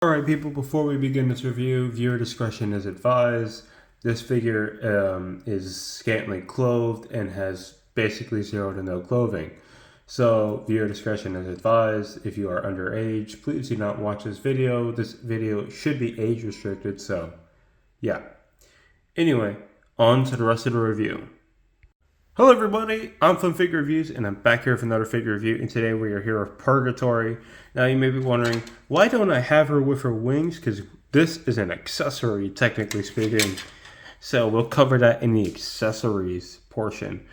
Alright people, before we begin this review, viewer discretion is advised. This figure is scantily clothed and has basically zero to no clothing. So viewer discretion is advised. If you are underage, please do not watch this video. This video should be age restricted, so yeah. Anyway, on to the rest of the review. Hello everybody, I'm Fun Figure Reviews and I'm back here with another figure review, and today we are here with Purgatori. Now you may be wondering, why don't I have her with her wings? Because this is an accessory, technically speaking. So we'll cover that in the accessories portion.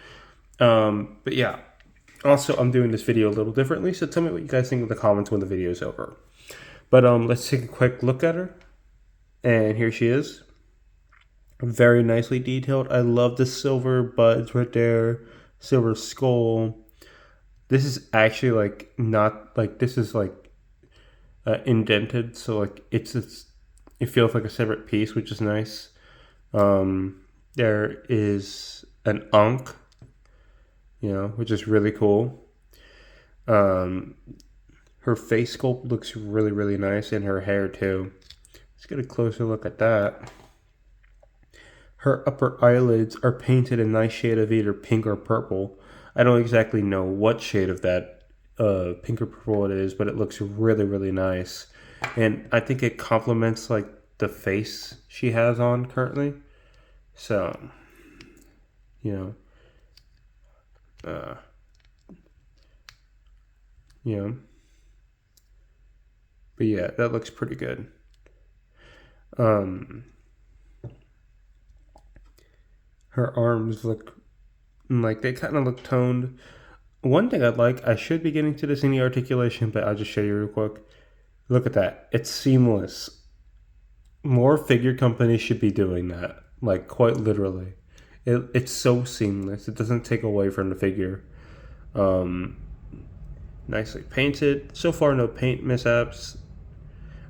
But yeah, also I'm doing this video a little differently, so tell me what you guys think in the comments when the video is over. But let's take a quick look at her. And here she is. Very nicely detailed. I love the silver buds right there, silver skull. This is actually like not like this is like indented, so like it feels like a separate piece, which is nice. There is an ankh, which is really cool. Her face sculpt looks really nice, and her hair too. Let's get a closer look at that. Her upper eyelids are painted a nice shade of either pink or purple. I don't exactly know what shade of that pink or purple it is, but it looks really nice. And I think it complements like the face she has on currently. So, but yeah, that looks pretty good. Her arms look like they kind of look toned. One thing I should be getting to this in the articulation, but I'll just show you real quick. Look at that. It's seamless. More figure companies should be doing that. Like, quite literally. It's so seamless. It doesn't take away from the figure. Nicely painted. So far, no paint mishaps.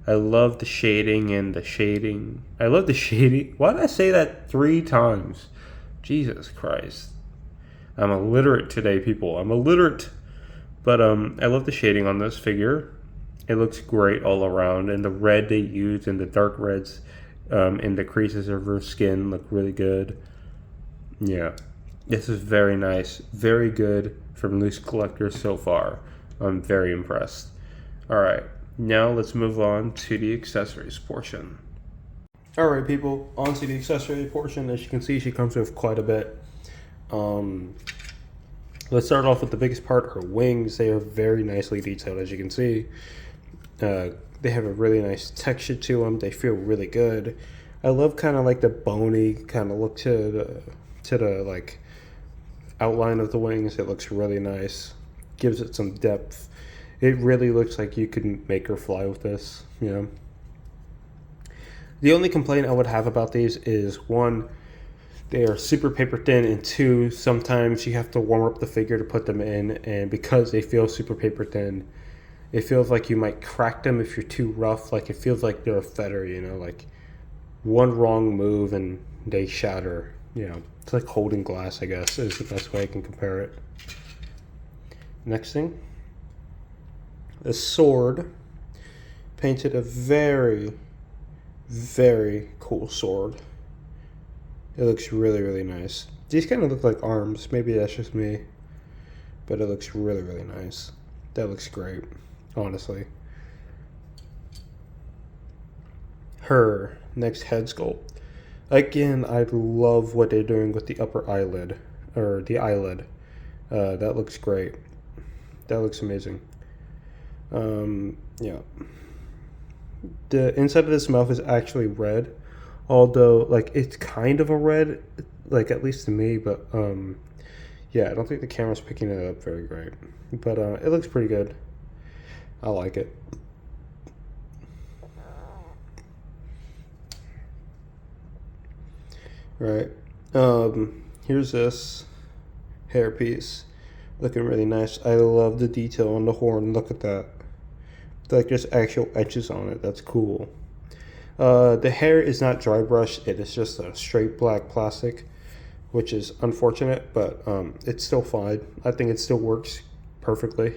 I love the shading and the shading. I love the shading. Why did I say that 3 times? Jesus Christ. I'm illiterate today, people. I'm illiterate. But I love the shading on this figure. It looks great all around. And the red they used and the dark reds in the creases of her skin look really good. Yeah. This is very nice. Very good from Loosecollector so far. I'm very impressed. Alright. Now let's move on to the accessories portion. Alright people, on to the accessory portion. As you can see, she comes with quite a bit. Let's start off with the biggest part, her wings. They are very nicely detailed, as you can see. They have a really nice texture to them. They feel really good. I love kind of like the bony kind of look to the like outline of the wings. It looks really nice. Gives it some depth. It really looks like you could make her fly with this, The only complaint I would have about these is, 1, they are super paper thin, and 2, sometimes you have to warm up the figure to put them in, and because they feel super paper thin, it feels like you might crack them if you're too rough. Like, it feels like they're a feather, like one wrong move and they shatter, It's like holding glass, I guess, is the best way I can compare it. Next thing, the sword, painted a very cool sword. It looks really nice. These kind of look like arms. Maybe that's just me, but it looks really nice. That looks great, honestly. Her next head sculpt. Again, I love what they're doing with the upper eyelid, or the eyelid. That looks great. That looks amazing. Yeah. The inside of this mouth is actually red, although like it's kind of a red, like at least to me, but yeah, I don't think the camera's picking it up very great, but it looks pretty good. I like it. Right. Here's this hairpiece, looking really nice. I love the detail on the horn. Look at that. Like there's actual edges on it. That's cool. The hair is not dry brushed. It is just a straight black plastic, which is unfortunate, but it's still fine. I think it still works perfectly.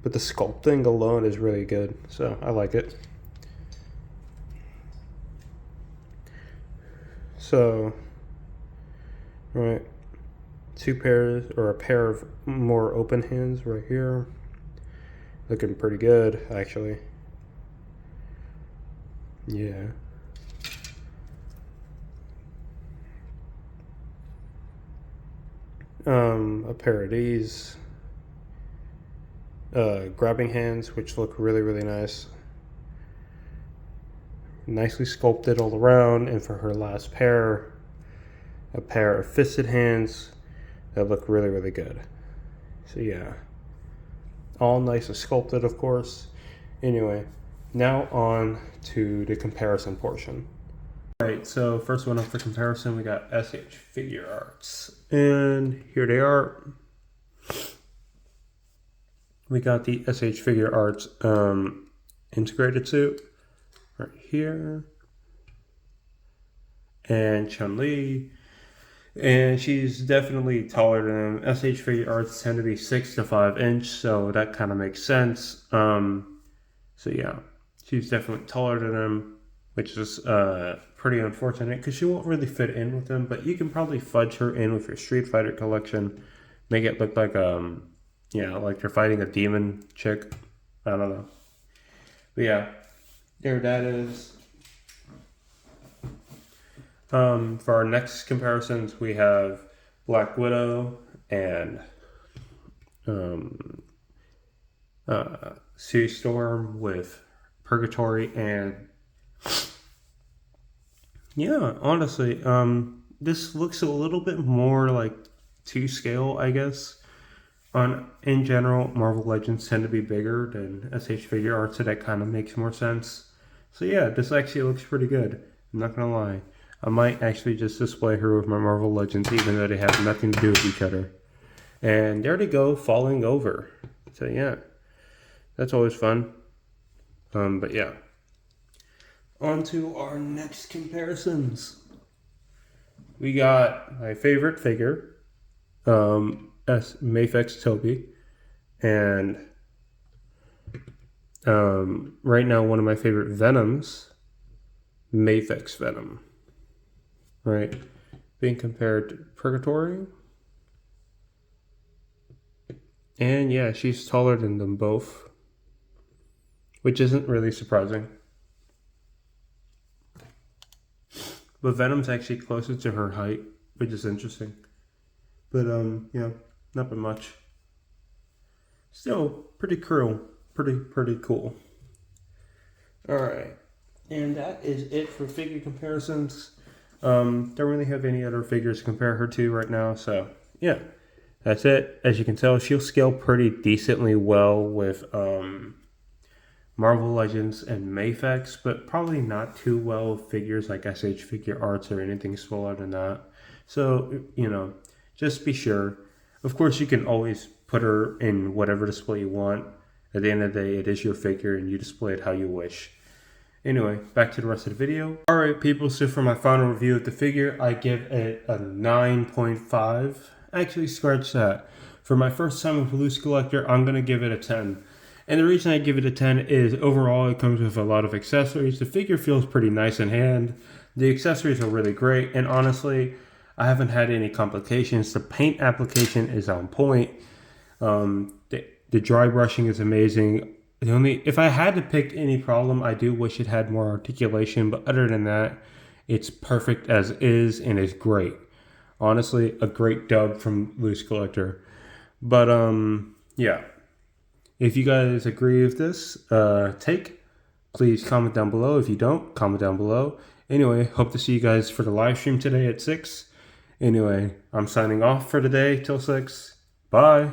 But the sculpting alone is really good, so I like it. So, right, two pairs, or a pair of more open hands right here. Looking pretty good, actually. Yeah. A pair of these grabbing hands, which look really, really nice. Nicely sculpted all around. And for her last pair, a pair of fisted hands that look really, really good. So yeah, all nice and sculpted, of course. Anyway, now on to the comparison portion. Alright, so first one up for comparison, we got SH Figure Arts. And here they are. We got the SH Figure Arts integrated suit right here. And Chun-Li. And she's definitely taller than them. SH Figure Arts tend to be 6 to 5 inch, so that kind of makes sense. So yeah, she's definitely taller than them, which is pretty unfortunate because she won't really fit in with them. But you can probably fudge her in with your Street Fighter collection, make it look like like you're fighting a demon chick. I don't know. But yeah, there that is. For our next comparisons, we have Black Widow and Sue Storm with Purgatori, and yeah, honestly, this looks a little bit more like to scale, I guess. In general, Marvel Legends tend to be bigger than SH Figure Arts, so that kind of makes more sense. So yeah, this actually looks pretty good. I'm not gonna lie. I might actually just display her with my Marvel Legends, even though they have nothing to do with each other. And there they go, falling over. So yeah, that's always fun. But yeah. On to our next comparisons. We got my favorite figure, Mafex Toby, and right now one of my favorite Venoms, Mafex Venom. Right, being compared to Purgatori. And yeah, she's taller than them both, which isn't really surprising. But Venom's actually closer to her height, which is interesting. But yeah, not by much. Still pretty cool. Pretty cool. Alright. And that is it for figure comparisons. Don't really have any other figures to compare her to right now, so yeah, that's it. As you can tell, she'll scale pretty decently well with Marvel Legends and Mafex, but probably not too well with figures like SH Figure Arts or anything smaller than that. So, just be sure. Of course, you can always put her in whatever display you want. At the end of the day, it is your figure and you display it how you wish. Anyway, back to the rest of the video. Alright people, so for my final review of the figure, I give it a 9.5. Actually, scratch that. For my first time with Loosecollector, I'm going to give it a 10. And the reason I give it a 10 is overall it comes with a lot of accessories. The figure feels pretty nice in hand. The accessories are really great, and honestly, I haven't had any complications. The paint application is on point. The dry brushing is amazing. If I had to pick any problem, I do wish it had more articulation, but other than that, it's perfect as is and is great. Honestly, a great dub from Loosecollector. But yeah. If you guys agree with this take, please comment down below. If you don't, comment down below. Anyway, hope to see you guys for the live stream today at 6. Anyway, I'm signing off for today till 6. Bye.